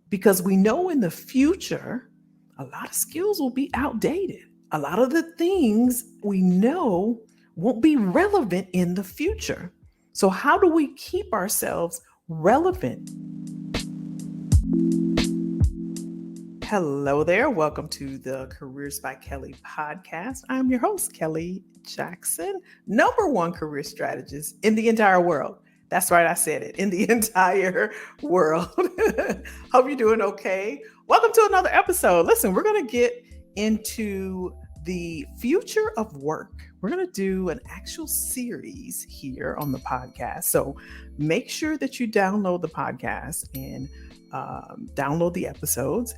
because we know in the future, a lot of skills will be outdated. A lot of the things we know won't be relevant in the future. So, how do we keep ourselves relevant? Hello there. Welcome to the Careers by Kelly podcast. I'm your host, Kelly Jackson, number one career strategist in the entire world. That's right, I said it, in the entire world. Hope you're doing okay. Welcome to another episode. Listen, we're going to get into the future of work. We're going to do an actual series here on the podcast. So make sure that you download the podcast and download the episodes.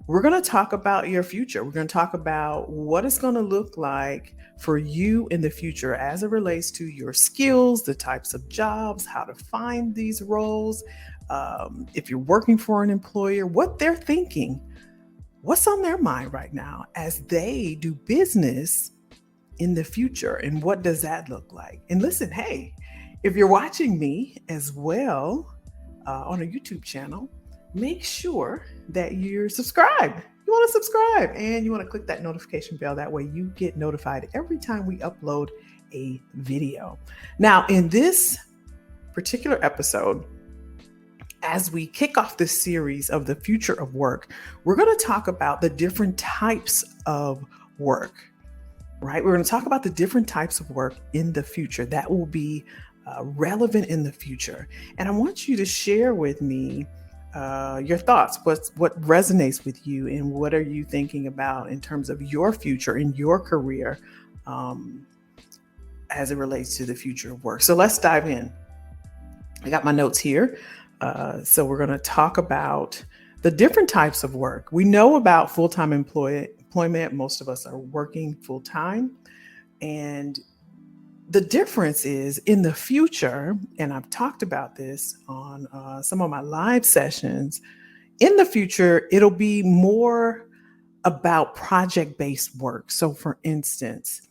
We're going to talk about your future. We're going to talk about what it's going to look like for you in the future as it relates to your skills, the types of jobs, how to find these roles, if you're working for an employer, what they're thinking, what's on their mind right now as they do business in the future, and what does that look like? And listen, hey, if you're watching me as well on a YouTube channel, make sure that you're subscribed. You want to subscribe and you want to click that notification bell. That way you get notified every time we upload a video. Now, in this particular episode, as we kick off this series of the future of work, we're going to talk about the different types of work, right? We're going to talk about the different types of work in the future that will be relevant in the future. And I want you to share with me your thoughts, what resonates with you, and what are you thinking about in terms of your future in your career as it relates to the future of work. So let's dive in. I got my notes here. So we're going to talk about the different types of work. We know about full-time employment. Most of us are working full-time. And the difference is in the future, and I've talked about this on some of my live sessions, in the future, it'll be more about project-based work. So for instance,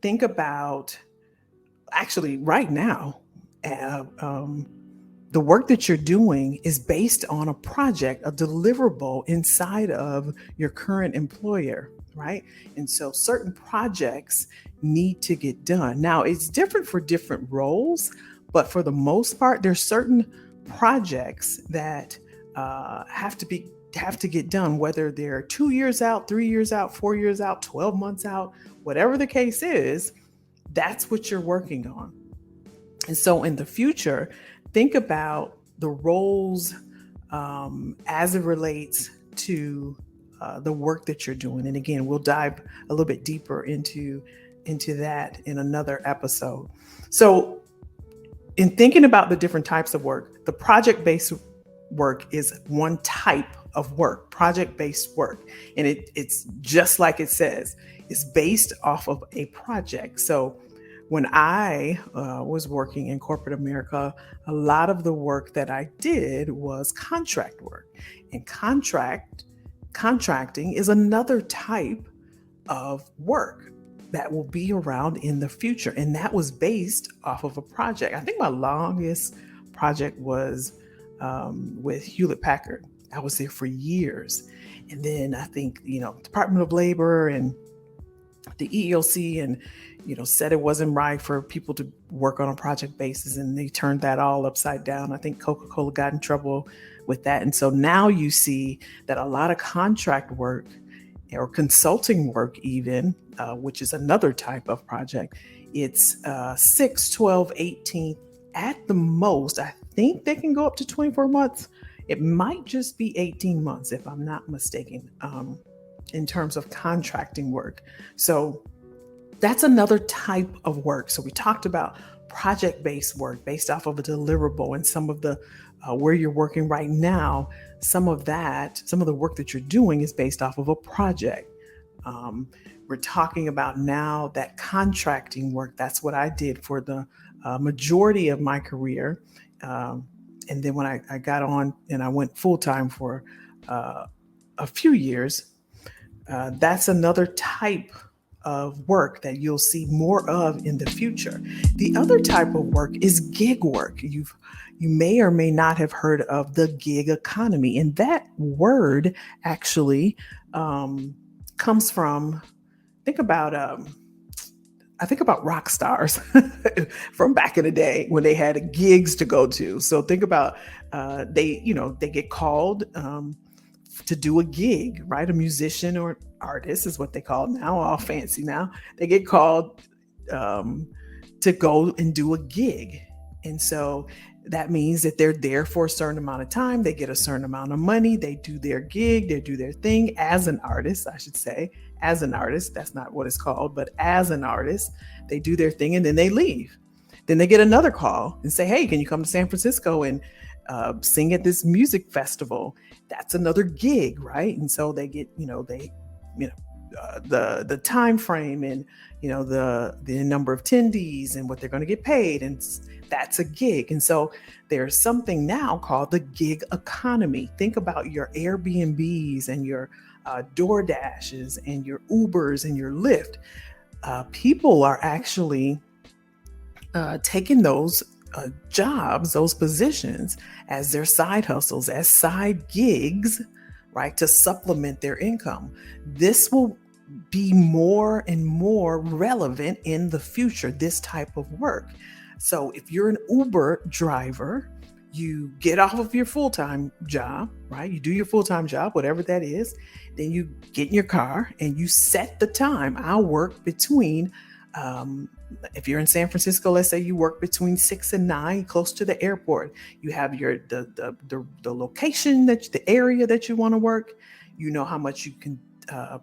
think about actually right now, the work that you're doing is based on a project, a deliverable inside of your current employer, right? And so certain projects need to get done. Now, it's different for different roles, but for the most part, there's certain projects that have to get done, whether they're 2 years out, 3 years out, 4 years out, 12 months out, whatever the case is, that's what you're working on. And so in the future, think about the roles as it relates to the work that you're doing. And again, we'll dive a little bit deeper into that in another episode. So in thinking about the different types of work, the project-based work is one type of work, project-based work. And it's just like it says, it's based off of a project. So when I was working in corporate America, a lot of the work that I did was contract work. And contracting is another type of work that will be around in the future. And that was based off of a project. I think my longest project was with Hewlett Packard. I was there for years. And then I think, Department of Labor and the EEOC and said it wasn't right for people to work on a project basis, and they turned that all upside down. I think Coca-Cola got in trouble with that. And so now you see that a lot of contract work or consulting work even, which is another type of project, it's 6, 12, 18 at the most. I think they can go up to 24 months. It might just be 18 months if I'm not mistaken, in terms of contracting work. So that's another type of work. So we talked about project-based work based off of a deliverable, and some of the where you're working right now, some of the work that you're doing is based off of a project. We're talking about now that contracting work. That's what I did for the majority of my career. And then when I got on and I went full-time for a few years, that's another type of work that you'll see more of in the future. The other type of work is gig work. You may or may not have heard of the gig economy, and that word actually comes from think about I think about rock stars from back in the day when they had gigs to go to. So think about they get called to do a gig, right? A musician or artist is what they call it now, all fancy now. They get called um, to go and do a gig. And so that means that they're there for a certain amount of time. They get a certain amount of money. They do their gig, they do their thing as an artist, I should say. As an artist, that's not what it's called, but as an artist, they do their thing and then they leave. Then they get another call and say, hey, can you come to San Francisco and sing at this music festival? That's another gig, right? And so they get, you know, the time frame and the number of attendees and what they're going to get paid, and that's a gig. And so there's something now called the gig economy. Think about your Airbnbs and your DoorDashes and your Ubers and your Lyft. People are actually taking those jobs, those positions, as their side hustles, as side gigs, right, to supplement their income. This will be more and more relevant in the future, this type of work. So if you're an Uber driver, you get off of your full-time job, right? You do your full-time job, whatever that is. Then you get in your car and you set the time. I'll work between, if you're in San Francisco, let's say you work between 6 and 9, close to the airport. You have the location, the area that you want to work. You know how much you can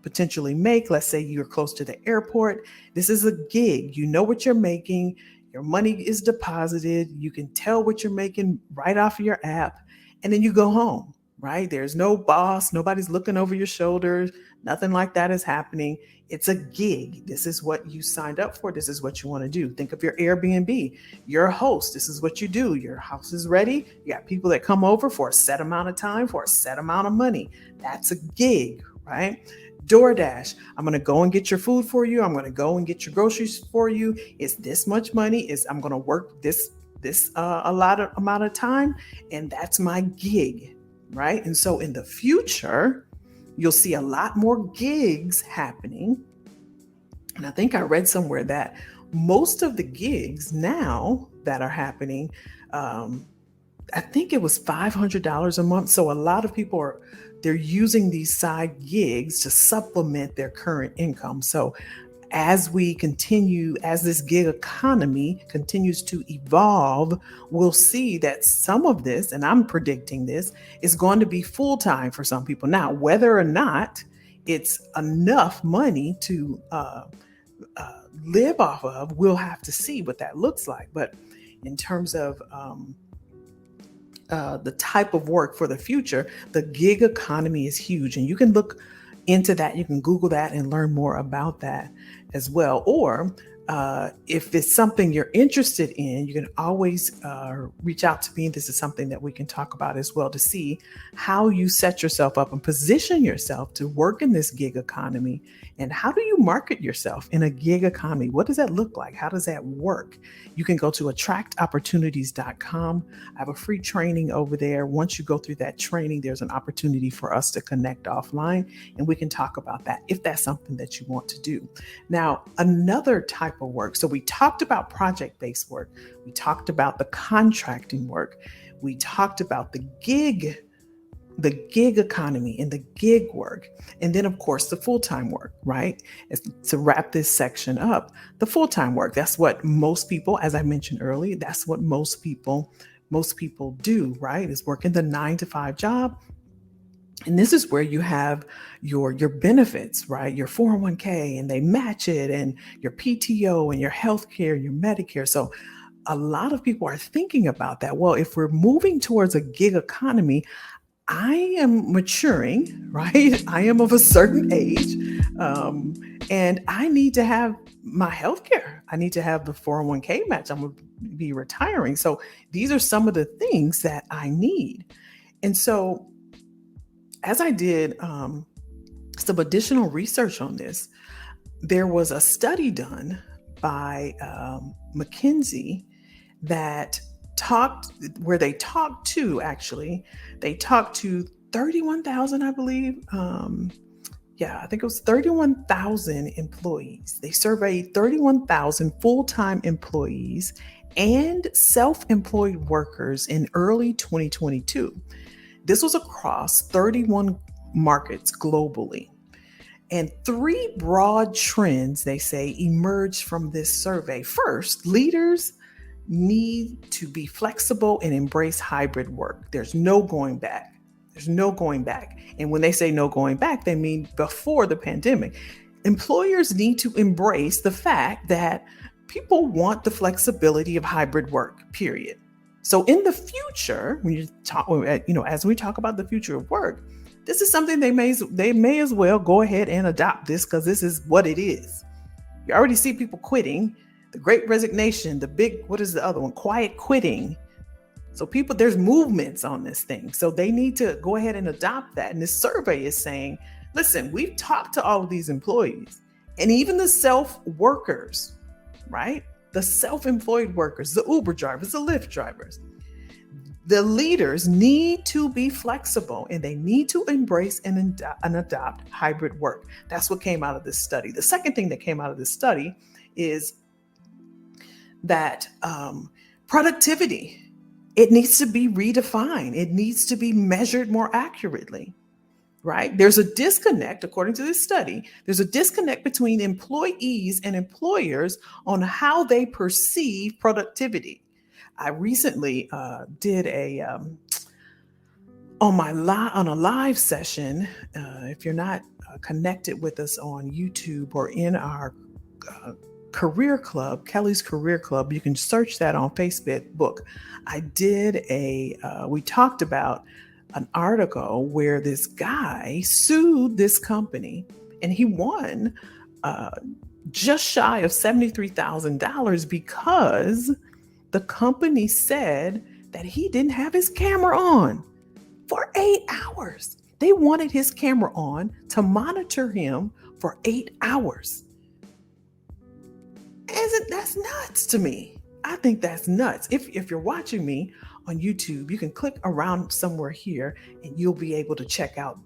potentially make. Let's say you're close to the airport. This is a gig. You know what you're making. Your money is deposited. You can tell what you're making right off of your app. And then you go home, right? There's no boss. Nobody's looking over your shoulders. Nothing like that is happening. It's a gig. This is what you signed up for. This is what you want to do. Think of your Airbnb. You're a host. This is what you do. Your house is ready. You got people that come over for a set amount of time, for a set amount of money. That's a gig, right? DoorDash, I'm going to go and get your food for you. I'm going to go and get your groceries for you. It's this much money. I'm going to work this a lot of amount of time, and that's my gig, right? And so in the future, you'll see a lot more gigs happening. And I think I read somewhere that most of the gigs now that are happening, I think it was $500 a month. So a lot of people they're using these side gigs to supplement their current income. So as this gig economy continues to evolve, we'll see that some of this, and I'm predicting this, is going to be full-time for some people. Now, whether or not it's enough money to live off of, we'll have to see what that looks like. But in terms of the type of work for the future, the gig economy is huge. And you can look into that. You can Google that and learn more about that as well. Or if it's something you're interested in, you can always reach out to me. This is something that we can talk about as well, to see how you set yourself up and position yourself to work in this gig economy. And how do you market yourself in a gig economy? What does that look like? How does that work? You can go to attractopportunities.com. I have a free training over there. Once you go through that training, there's an opportunity for us to connect offline, and we can talk about that if that's something that you want to do. Now, another type of work. So we talked about project-based work. We talked about the contracting work. We talked about the gig economy and the gig work. And then, of course, the full-time work, right? To wrap this section up, the full-time work, that's what most people, as I mentioned earlier, that's what most people do, right? Is working the 9-to-5 job. And this is where you have your benefits, right? Your 401k, and they match it, and your PTO and your healthcare, your Medicare. So a lot of people are thinking about that. Well, if we're moving towards a gig economy, I am maturing, right? I am of a certain age, and I need to have my healthcare. I need to have the 401k match. I'm going to be retiring. So these are some of the things that I need. And so as I did some additional research on this, there was a study done by McKinsey that they talked to 31,000, I believe. I think it was 31,000 employees. They surveyed 31,000 full-time employees and self-employed workers in early 2022. This was across 31 markets globally. And three broad trends, they say, emerged from this survey. First, leaders need to be flexible and embrace hybrid work. There's no going back. There's no going back. And when they say no going back, they mean before the pandemic. Employers need to embrace the fact that people want the flexibility of hybrid work, period. So in the future, when you talk, as we talk about the future of work, this is something they may as well go ahead and adopt this, because this is what it is. You already see people quitting, the Great Resignation, what is the other one? Quiet quitting. So there's movements on this thing. So they need to go ahead and adopt that. And this survey is saying, listen, we've talked to all of these employees and even the self-workers, right? The self-employed workers, the Uber drivers, the Lyft drivers. The leaders need to be flexible and they need to embrace and adopt hybrid work. That's what came out of this study. The second thing that came out of this study is that productivity, it needs to be redefined. It needs to be measured more accurately, right? There's a disconnect, according to this study, there's a disconnect between employees and employers on how they perceive productivity. I recently did on a live session. If you're not connected with us on YouTube or in our career club, Kelly's Career Club, you can search that on Facebook. I did we talked about an article where this guy sued this company and he won just shy of $73,000 because the company said that he didn't have his camera on for 8 hours. They wanted his camera on to monitor him for 8 hours. That's nuts to me. I think that's nuts. If you're watching me on YouTube, you can click around somewhere here and you'll be able to check out,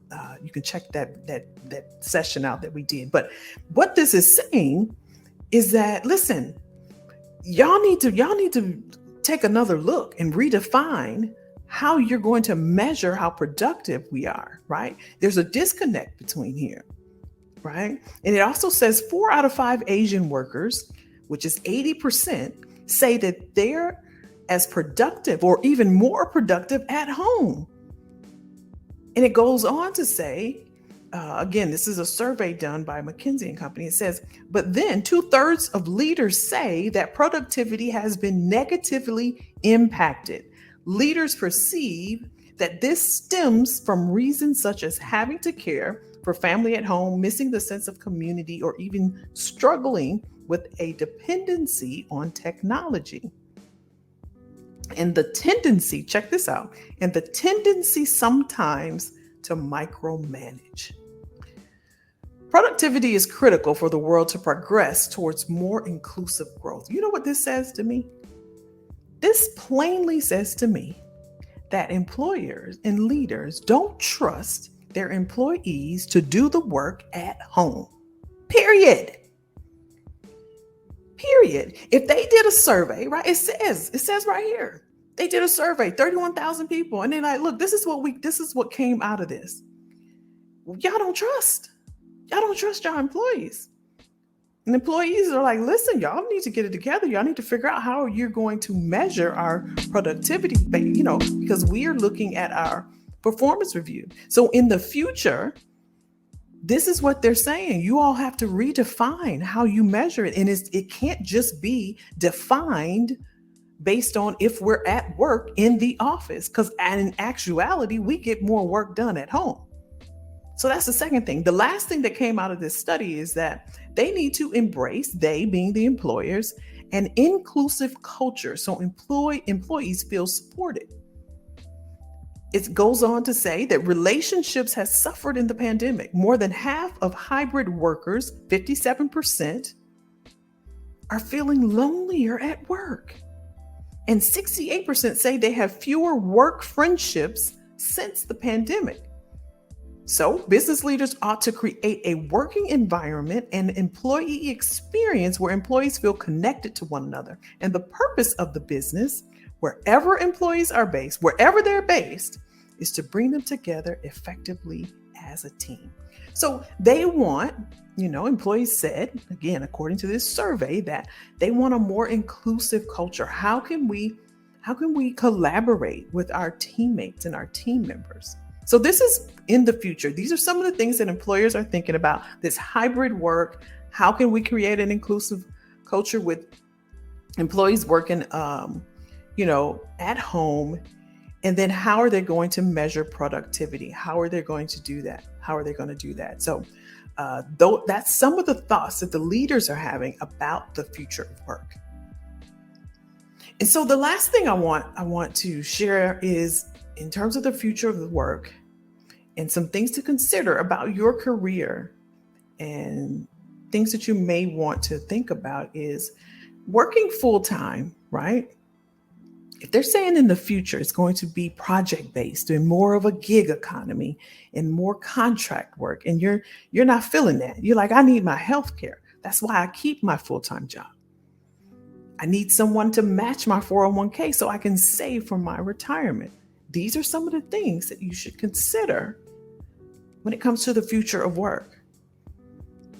you can check that session out that we did. But what this is saying is that, listen, y'all need to take another look and redefine how you're going to measure how productive we are, right? There's a disconnect between here, right? And it also says 4 out of 5 Asian workers, which is 80%, say that they're as productive or even more productive at home. And it goes on to say, again, this is a survey done by McKinsey and Company. It says, but then 2/3 of leaders say that productivity has been negatively impacted. Leaders perceive that this stems from reasons such as having to care for family at home, missing the sense of community, or even struggling with a dependency on technology. And the tendency, check this out, and the tendency sometimes to micromanage. Productivity is critical for the world to progress towards more inclusive growth. You know what this says to me? This plainly says to me that employers and leaders don't trust their employees to do the work at home. Period. If they did a survey, right? It says right here, they did a survey, 31,000 people, and they're like, look, this is what came out of this. Y'all don't trust your employees. And employees are like, listen, y'all need to get it together. Y'all need to figure out how you're going to measure our productivity, because we are looking at our performance review. So in the future, this is what they're saying. You all have to redefine how you measure it. And it can't just be defined based on if we're at work in the office, because in actuality, we get more work done at home. So that's the second thing. The last thing that came out of this study is that they need to embrace, they being the employers, an inclusive culture so employees feel supported. It goes on to say that relationships has suffered in the pandemic. More than half of hybrid workers, 57%, are feeling lonelier at work. And 68% say they have fewer work friendships since the pandemic. So business leaders ought to create a working environment and employee experience where employees feel connected to one another. And the purpose of the business, wherever employees are based, wherever they're based, is to bring them together effectively as a team. So they want, employees said, again, according to this survey, that they want a more inclusive culture. How can we collaborate with our teammates and our team members? So this is in the future. These are some of the things that employers are thinking about. This hybrid work. How can we create an inclusive culture with employees working, at home? And then how are they going to measure productivity? How are they going to do that? So that's some of the thoughts that the leaders are having about the future of work. And so the last thing I want to share is, in terms of the future of the work and some things to consider about your career and things that you may want to think about, is working full-time, right? If they're saying in the future it's going to be project-based and more of a gig economy and more contract work, and you're not feeling that. You're like, I need my health care. That's why I keep my full-time job. I need someone to match my 401k so I can save for my retirement. These are some of the things that you should consider when it comes to the future of work.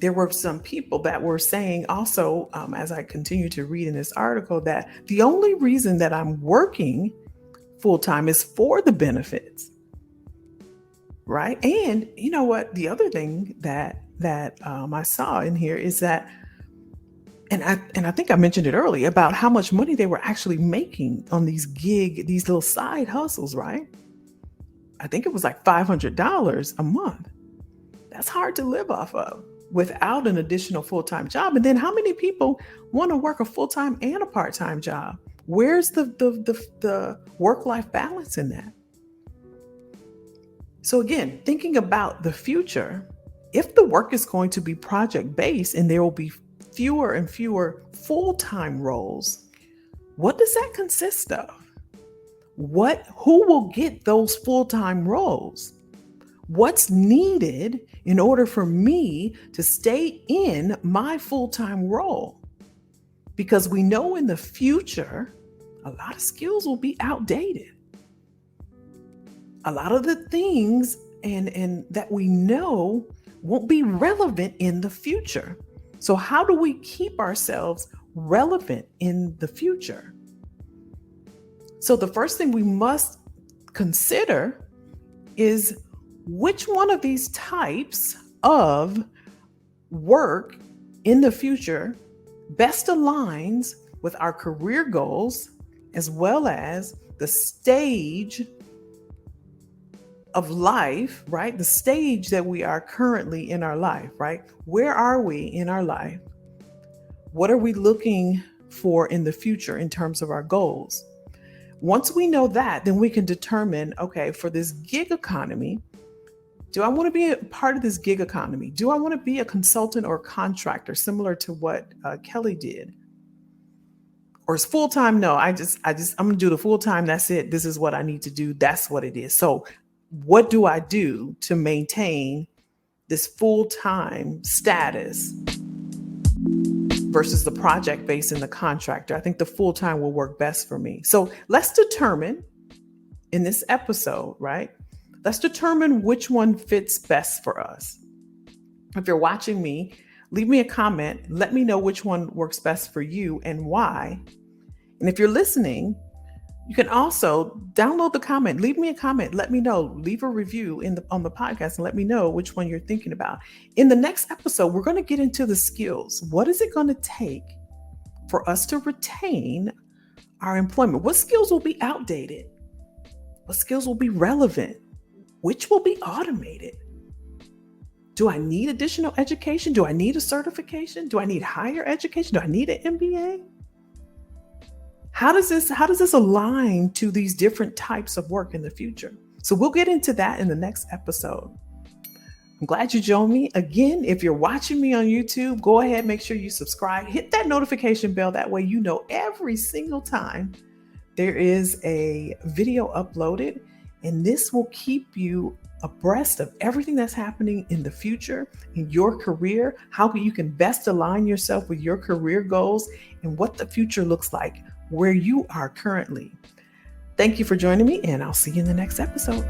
There were some people that were saying also, as I continue to read in this article, that the only reason that I'm working full-time is for the benefits, right? And you know what? The other thing that I saw in here is that, and I think I mentioned it earlier, about how much money they were actually making on these little side hustles, right? I think it was like $500 a month. That's hard to live off of without an additional full-time job. And then how many people want to work a full-time and a part-time job? Where's the work-life balance in that? So again, thinking about the future, if the work is going to be project-based and there will be fewer and fewer full-time roles, what does that consist of? Who will get those full-time roles? What's needed in order for me to stay in my full-time role? Because we know in the future, a lot of skills will be outdated. A lot of the things and that we know won't be relevant in the future. So how do we keep ourselves relevant in the future? So the first thing we must consider is, which one of these types of work in the future best aligns with our career goals, as well as the stage of life, right? The stage that we are currently in our life, right? Where are we in our life? What are we looking for in the future in terms of our goals? Once we know that, then we can determine, okay, for this gig economy, do I want to be a part of this gig economy? Do I want to be a consultant or contractor, similar to what Kelly did? Or is full-time? No, I'm going to do the full-time. That's it. This is what I need to do. That's what it is. So what do I do to maintain this full-time status versus the project based and the contractor? I think the full-time will work best for me. So let's determine in this episode, right? Let's determine which one fits best for us. If you're watching me, leave me a comment. Let me know which one works best for you and why. And if you're listening, you can also download the comment, leave me a comment, let me know, leave a review on the podcast and let me know which one you're thinking about. In the next episode, we're going to get into the skills. What is it going to take for us to retain our employment? What skills will be outdated? What skills will be relevant? Which will be automated? Do I need additional education? Do I need a certification? Do I need higher education? Do I need an MBA? How does this align to these different types of work in the future? So we'll get into that in the next episode. I'm glad you joined me. Again, if you're watching me on YouTube, go ahead, make sure you subscribe, hit that notification bell. That way you know every single time there is a video uploaded, and this will keep you abreast of everything that's happening in the future in your career, how you can best align yourself with your career goals, and what the future looks like where you are currently. Thank you for joining me, and I'll see you in the next episode.